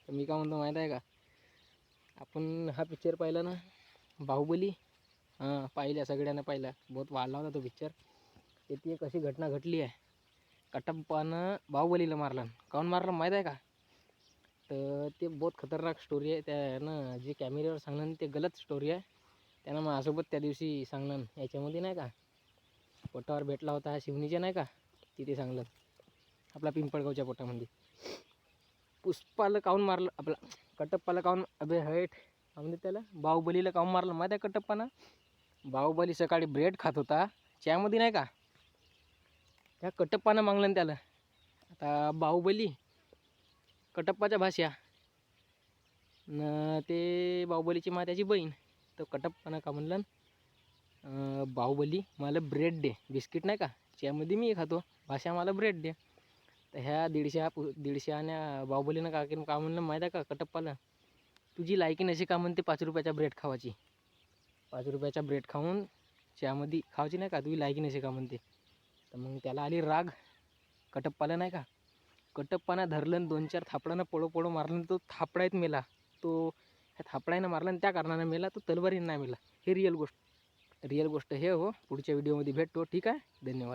तर मी काय म्हणतो माहीत आहे का, आपण हा पिक्चर पाहिला ना, बाहुबली. हां, पाहिल्या सगळ्यांना पाहिला. बहुत वाढला होता तो पिक्चर. त्याची एक अशी घटना घडली आहे, कटप्पानं बाहुबलीला मारलं. काहून मारलं माहीत आहे का? तर ते बहुत खतरनाक स्टोरी आहे. त्यानं जे कॅमेऱ्यावर सांगणं ते गलत स्टोरी आहे. त्यानं माझ्यासोबत त्या दिवशी सांगणं याच्यामध्ये नाही का, पोटावर भेटला होता हा शिवनीच्या नाही का, तिथे सांगलं आपला पिंपळगावच्या पोटामध्ये. पुष्पाला काहून मारलं, आपला कटप्पाला काहून, अबे हट म्हणजे त्याला बाहुबलीला काहून मारलं माहीत आहे कटप्पानं? बाहुबली सकाळी ब्रेड खात होता चहामध्ये नाही का, त्या कटप्पानं मागलं त्याला. आता बाहुबली कटप्पाच्या भाषा न ते बाहुबलीची त्याची बहीण. तर कटप्पानं का म्हणलं, बाहुबली मला ब्रेड दे, बिस्किट नाही का चहामध्ये मी खातो, भाषा मला ब्रेड दे. तर ह्या दीडशे बाहुबलीनं का म्हणलं माहीत आहे का कटप्पाला, तुझी लायकी नशी का म्हणते 5 रुपयाचा ब्रेड खावाची, 5 रुपयाचा ब्रेड खाऊन चहामध्ये खावायची नाही का, तुझी लायकी नशी का म्हणते. तर मग त्याला आली राग कटप्पाला नाही का. कटप्पानं धरलं 2-4 थापडानं पळो मारलं. तो थापडायत मेला. तो ह्या थापडायनं मारला आणि त्या कारणानं मेला. तो तलवारीनं नाही मेला. हे रिअल गोष्ट हे हो. पुढच्या व्हिडिओमध्ये भेटतो. ठीक आहे, धन्यवाद.